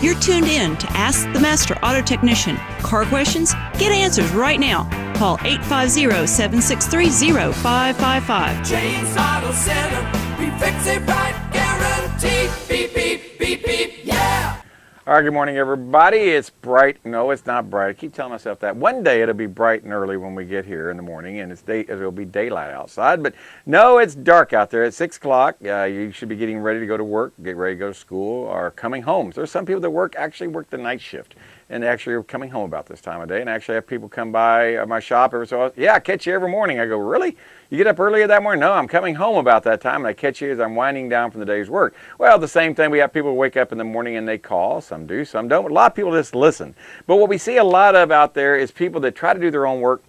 You're tuned in to Ask the Master Auto Technician. Car questions? Get answers right now. Call 850-763-0555. James Auto Center, we fix it right, guaranteed. Beep, beep, beep, beep, yeah! All right, good morning, everybody. It's bright. No, it's not bright. I keep telling myself that. One day it'll be bright and early when we get here in the morning, and it'll be daylight outside. But no, it's dark out there at 6 o'clock. You should be getting ready to go to work, get ready to go to school, or coming home. There's some people that actually work the night shift, and actually are coming home about this time of day. And I actually have people come by my shop every so often. Yeah, I catch you every morning. I go, really? You get up earlier that morning? No, I'm coming home about that time, and I catch you as I'm winding down from the day's work. Well, the same thing. We have people wake up in the morning and they call. Some do, some don't. A lot of people just listen. But what we see a lot of out there is people that try to do their own work,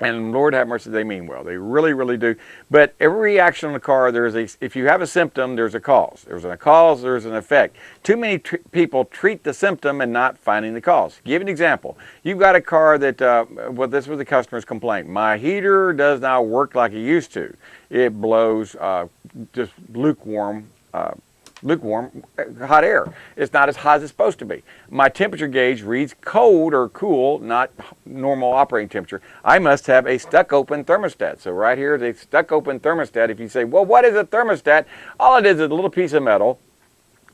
and Lord have mercy, they mean well. They really, really do. But every reaction on the car, if you have a symptom, there's a cause. There's a cause, there's an effect. Too many people treat the symptom and not finding the cause. Give an example. You've got a car that, this was the customer's complaint. My heater does not work like it used to. It blows just lukewarm hot air. It's not as hot as it's supposed to be. My temperature gauge reads cold or cool, not normal operating temperature. I must have a stuck open thermostat. So right here is a stuck open thermostat. If you say, well, what is a thermostat? All it is a little piece of metal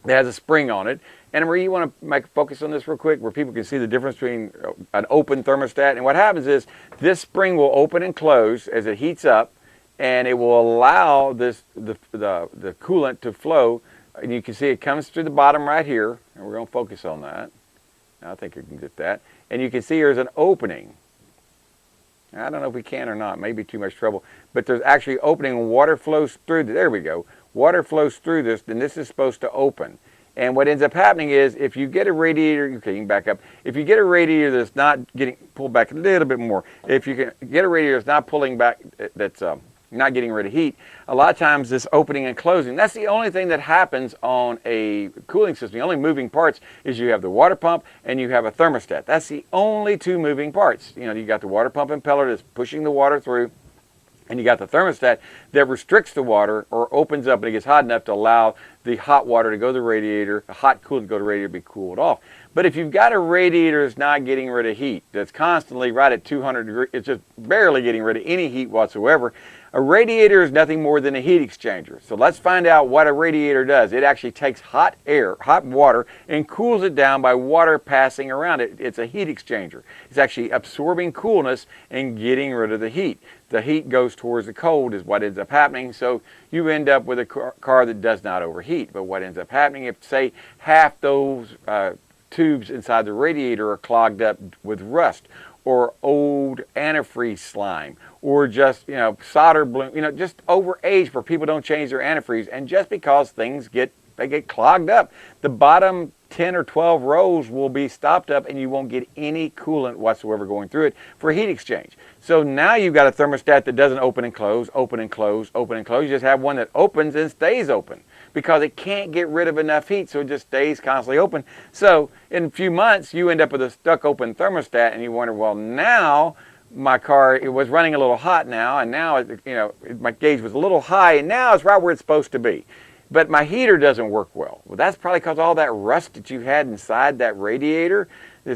that has a spring on it. And Marie, you want to make a focus on this real quick where people can see the difference between an open thermostat. And what happens is this spring will open and close as it heats up, and it will allow the coolant to flow. And you can see it comes through the bottom right here, and we're going to focus on that. I think you can get that. And you can see there's an opening. I don't know if we can or not, maybe too much trouble, but there's actually opening and water flows through. There we go. Water flows through this, then this is supposed to open. And what ends up happening is if you get a radiator, okay, you can back up. If you get a radiator that's not getting pulled back a little bit more, if you can get a radiator that's not pulling back, that's not getting rid of heat, a lot of times this opening and closing, that's the only thing that happens on a cooling system. The only moving parts is you have the water pump and you have a thermostat. That's the only two moving parts. You know, you got the water pump impeller that's pushing the water through, and you got the thermostat that restricts the water or opens up and it gets hot enough to allow the hot water to go to the radiator, the hot coolant to go to the radiator to be cooled off. But if you've got a radiator that's not getting rid of heat, that's constantly right at 200 degrees, it's just barely getting rid of any heat whatsoever, a radiator is nothing more than a heat exchanger. So let's find out what a radiator does. It actually takes hot air, hot water, and cools it down by water passing around it. It's a heat exchanger. It's actually absorbing coolness and getting rid of the heat. The heat goes towards the cold is what ends up happening. So you end up with a car that does not overheat. But what ends up happening if, say, half those tubes inside the radiator are clogged up with rust or old antifreeze slime or just, solder bloom, just overage where people don't change their antifreeze. And just because things get clogged up, the bottom 10 or 12 rows will be stopped up and you won't get any coolant whatsoever going through it for heat exchange. So now you've got a thermostat that doesn't open and close, open and close, open and close. You just have one that opens and stays open because it can't get rid of enough heat, so it just stays constantly open. So in a few months, you end up with a stuck open thermostat and you wonder, well, now my car, it was running a little hot now, and now, my gauge was a little high, and now it's right where it's supposed to be. But my heater doesn't work well. Well, that's probably because all that rust that you had inside that radiator,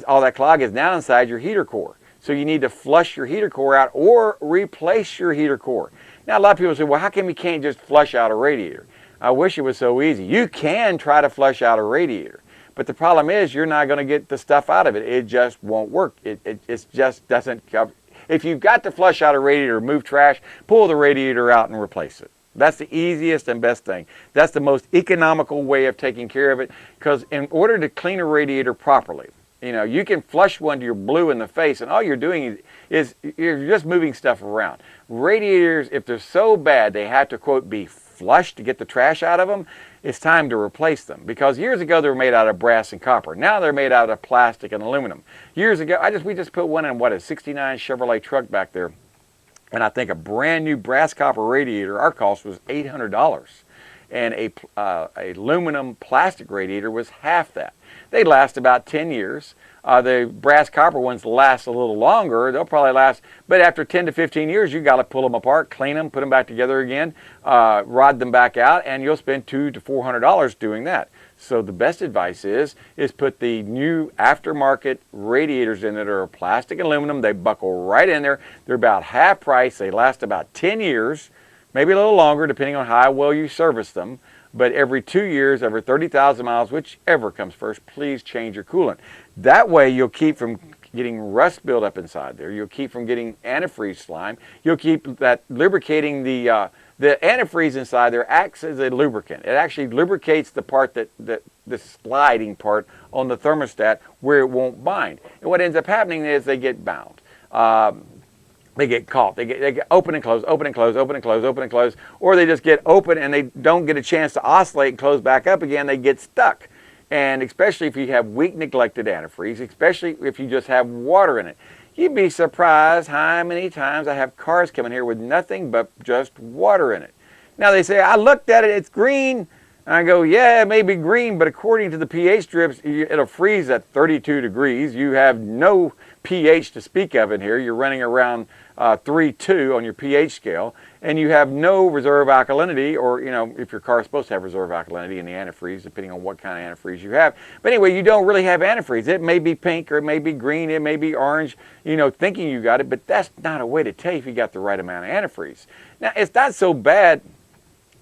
all that clog is now inside your heater core. So you need to flush your heater core out or replace your heater core. Now, a lot of people say, well, how come you can't just flush out a radiator? I wish it was so easy. You can try to flush out a radiator, but the problem is you're not going to get the stuff out of it. It just won't work. It just doesn't cover. If you've got to flush out a radiator, move trash, pull the radiator out and replace it. That's the easiest and best thing. That's the most economical way of taking care of it, because in order to clean a radiator properly, you can flush one to your blue in the face and all you're doing is you're just moving stuff around. Radiators, if they're so bad they have to, quote, be flushed to get the trash out of them, it's time to replace them. Because years ago they were made out of brass and copper. Now they're made out of plastic and aluminum. Years ago, we just put one in a 69 Chevrolet truck back there. And I think a brand new brass copper radiator, our cost was $800. And a aluminum plastic radiator was half that. They last about 10 years. The brass copper ones last a little longer. They'll probably last, but after 10 to 15 years, you got to pull them apart, clean them, put them back together again, rod them back out, and you'll spend $200 to $400 doing that. So the best advice is put the new aftermarket radiators in that are plastic and aluminum. They buckle right in there. They're about half price. They last about 10 years, maybe a little longer depending on how well you service them. But every 2 years, every 30,000 miles, whichever comes first, please change your coolant. That way you'll keep from getting rust build up inside there. You'll keep from getting antifreeze slime. You'll keep that lubricating the antifreeze inside there acts as a lubricant. It actually lubricates the part the sliding part on the thermostat where it won't bind. And what ends up happening is they get bound. They get caught. They get open and close, open and close, open and close, open and close, or they just get open and they don't get a chance to oscillate and close back up again. They get stuck. And especially if you have weak, neglected antifreeze, especially if you just have water in it. You'd be surprised how many times I have cars coming here with nothing but just water in it. Now they say, I looked at it, it's green. And I go, yeah, it may be green, but according to the pH strips, it'll freeze at 32 degrees. You have no pH to speak of in here. You're running around 3.2 on your pH scale, and you have no reserve alkalinity, or if your car is supposed to have reserve alkalinity in the antifreeze, depending on what kind of antifreeze you have. But anyway, you don't really have antifreeze. It may be pink, or it may be green, it may be orange, thinking you got it, but that's not a way to tell if you got the right amount of antifreeze. Now, it's not so bad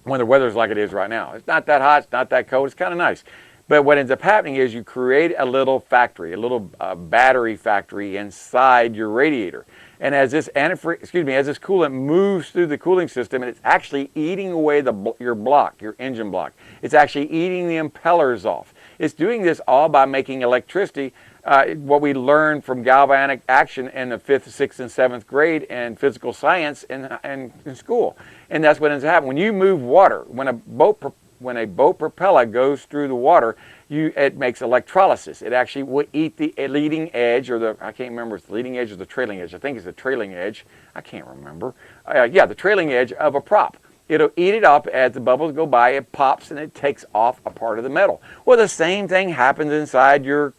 when the weather's like it is right now. It's not that hot, it's not that cold, it's kind of nice. But what ends up happening is you create a little factory, a little battery factory inside your radiator. And as this coolant moves through the cooling system, and it's actually eating away your engine block. It's actually eating the impellers off. It's doing this all by making electricity, what we learned from galvanic action in the 5th, 6th, and 7th grade in physical science in school. And that's what ends up happening. When you move water, when a boat propeller goes through the water, it makes electrolysis. It actually will eat the leading edge, I can't remember if it's the leading edge or the trailing edge. I think it's the trailing edge. I can't remember. The trailing edge of a prop. It'll eat it up as the bubbles go by. It pops and it takes off a part of the metal. Well, the same thing happens inside your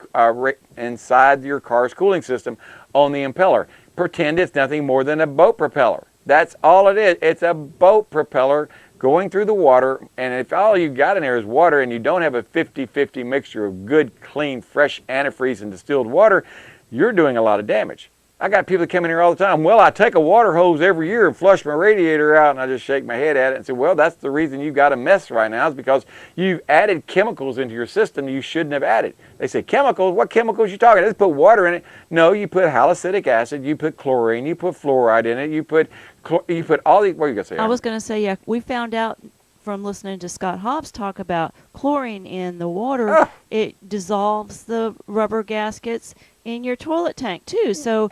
car's cooling system on the impeller. Pretend it's nothing more than a boat propeller. That's all it is. It's a boat propeller going through the water, and if all you got in there is water and you don't have a 50-50 mixture of good, clean, fresh antifreeze and distilled water, you're doing a lot of damage. I got people that come in here all the time. Well, I take a water hose every year and flush my radiator out, and I just shake my head at it and say, well, that's the reason you've got a mess right now, is because you've added chemicals into your system you shouldn't have added. They say, chemicals? What chemicals you talking about? Just put water in it. No, you put salicylic acid, you put chlorine, you put fluoride in it, you put all these, what are you going to say? I was going to say, yeah, we found out from listening to Scott Hobbs talk about chlorine in the water. It dissolves the rubber gaskets in your toilet tank too. So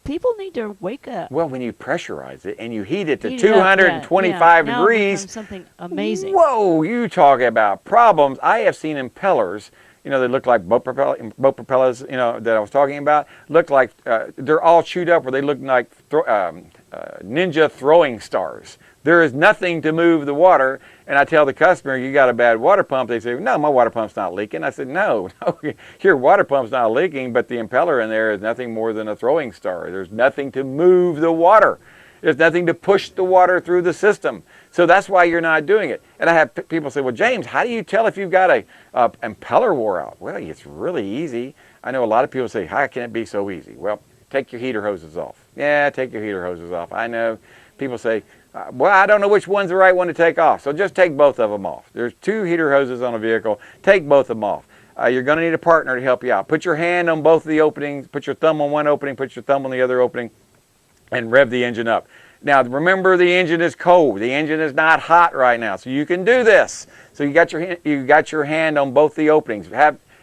people need to wake up. Well, when you pressurize it and you heat it to 225 degrees, something amazing. Whoa, you talk about problems. I have seen impellers, they look like boat propellers, that I was talking about, look like they're all chewed up, or they look like ninja throwing stars. There is nothing to move the water, and I tell the customer, you got a bad water pump. They say, no, my water pump's not leaking. I said, no, your water pump's not leaking, but the impeller in there is nothing more than a throwing star. There's nothing to move the water. There's nothing to push the water through the system. So that's why you're not doing it. And I have people say, well, James, how do you tell if you've got a impeller wore out? Well, it's really easy. I know a lot of people say, how can it be so easy? Well, take your heater hoses off. Yeah, take your heater hoses off. I know people say, well, I don't know which one's the right one to take off, so just take both of them off. There's 2 heater hoses on a vehicle. Take both of them off. You're going to need a partner to help you out. Put your hand on both of the openings. Put your thumb on one opening. Put your thumb on the other opening, and rev the engine up. Now, remember, the engine is cold. The engine is not hot right now, so you can do this. So you got your hand on both the openings.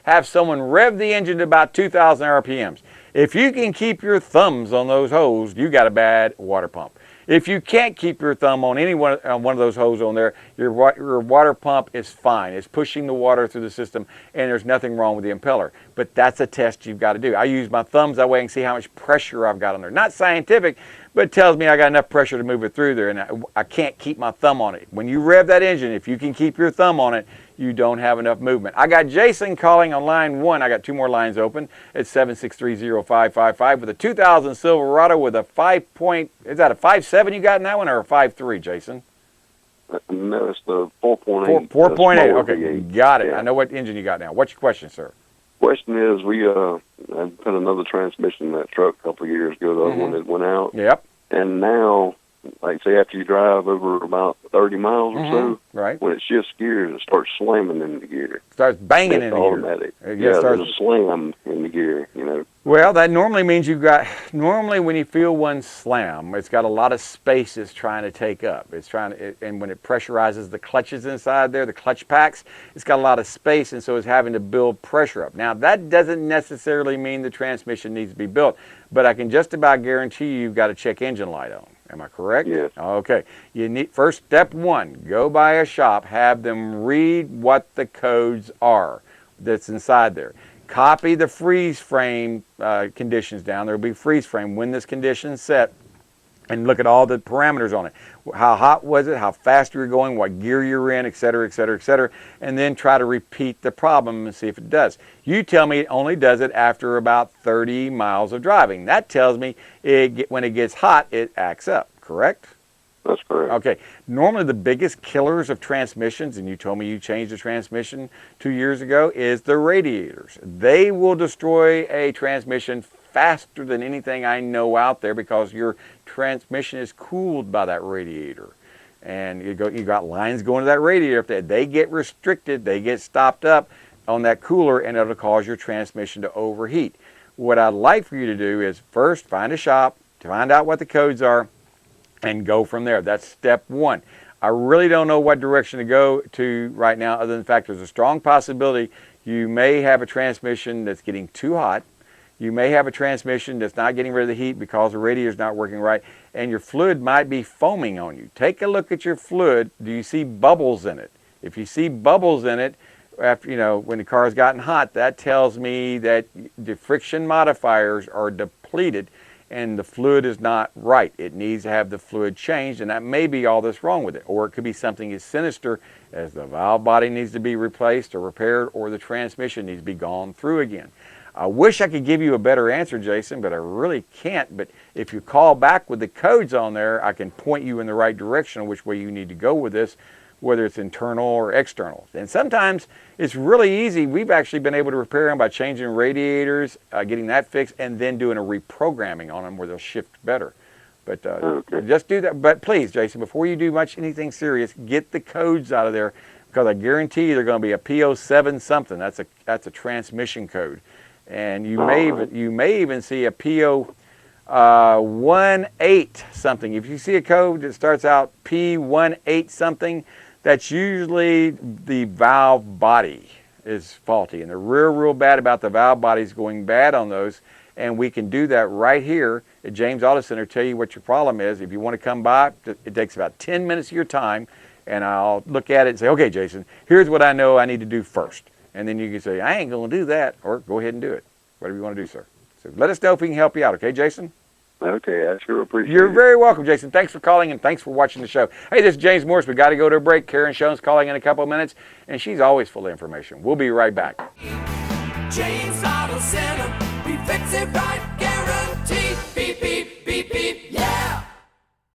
Have someone rev the engine to about 2,000 RPMs. If you can keep your thumbs on those hoses, you got a bad water pump. If you can't keep your thumb on one of those hoses on there, your water pump is fine. It's pushing the water through the system, and there's nothing wrong with the impeller. But that's a test you've got to do. I use my thumbs that way and see how much pressure I've got on there. Not scientific, but it tells me I got enough pressure to move it through there, and I can't keep my thumb on it. When you rev that engine, if you can keep your thumb on it, you don't have enough movement. I got Jason calling on line 1. I got 2 more lines open. It's 7630555 with a 2000 Silverado with a 5 point, is that a 5.7 you got in that one, or a 5.3, Jason? No, it's the 4.8. 4.8. Okay, V8. got it. Yeah. I know what engine you got now. What's your question, sir? Question is, we had put another transmission in that truck a couple of years ago. The other one that went out. Yep. And now, like say after you drive over about 30 miles or so, Right. when it shifts gears, it starts slamming in the gear. Starts banging It's in the gear. automatic. Yeah, there's a slam in the gear, you know. Well, that normally means normally when you feel one slam, it's got a lot of space it's trying to take up. And when it pressurizes the clutches inside there, the clutch packs, it's got a lot of space, and so it's having to build pressure up. Now, that doesn't necessarily mean the transmission needs to be built, but I can just about guarantee you've got a check engine light on. Am I correct? Yes. Okay. You need, first, step one, go by a shop, have them read what the codes are that's inside there. Copy the freeze frame conditions down. There will be freeze frame when this condition is set, and look at all the parameters on it. How hot was it? How fast you were going? What gear you're in? Et cetera, et cetera, et cetera. And then try to repeat the problem and see if it does. You tell me it only does it after about 30 miles of driving. That tells me when it gets hot, it acts up. Correct? That's correct. Okay. Normally the biggest killers of transmissions, and you told me you changed the transmission 2 years ago, is the radiators. They will destroy a transmission faster than anything I know out there because your transmission is cooled by that radiator. And you got lines going to that radiator. If they get restricted, they get stopped up on that cooler, and it'll cause your transmission to overheat. What I'd like for you to do is first find a shop to find out what the codes are, and go from there. That's step one. I really don't know what direction to go to right now, other than the fact there's a strong possibility you may have a transmission that's getting too hot. You may have a transmission that's not getting rid of the heat because the radiator's not working right, and your fluid might be foaming on you. Take a look at your fluid. Do you see bubbles in it? If you see bubbles in it, after when the car's gotten hot, that tells me that the friction modifiers are depleted and the fluid is not right. It needs to have the fluid changed, and that may be all that's wrong with it. Or it could be something as sinister as the valve body needs to be replaced or repaired, or the transmission needs to be gone through again. I wish I could give you a better answer, Jason, but I really can't. But if you call back with the codes on there, I can point you in the right direction on which way you need to go with this, whether it's internal or external. And sometimes it's really easy. We've actually been able to repair them by changing radiators, getting that fixed, and then doing a reprogramming on them where they'll shift better. But just do that. But please, Jason, before you do anything serious, get the codes out of there, because I guarantee you they're going to be a PO7 something. That's a transmission code, and you may even see a PO 18 something. If you see a code that starts out P18 something, that's usually the valve body is faulty, and they're real bad about the valve bodies going bad on those. And we can do that right here at James Auto Center. Tell you what your problem is. If you want to come by, it takes about 10 minutes of your time, and I'll look at it and say, okay, Jason, here's what I know I need to do first. And then you can say, I ain't going to do that, or go ahead and do it. Whatever you want to do, sir. So let us know if we can help you out, okay, Jason? Okay, I sure appreciate it. You're very welcome, Jason. Thanks for calling, and thanks for watching the show. Hey, this is James Morris. We got to go to a break. Karen Schoen's calling in a couple of minutes, and she's always full of information. We'll be right back. James Auto Center, we fix it right, guaranteed. Beep, beep, beep, beep.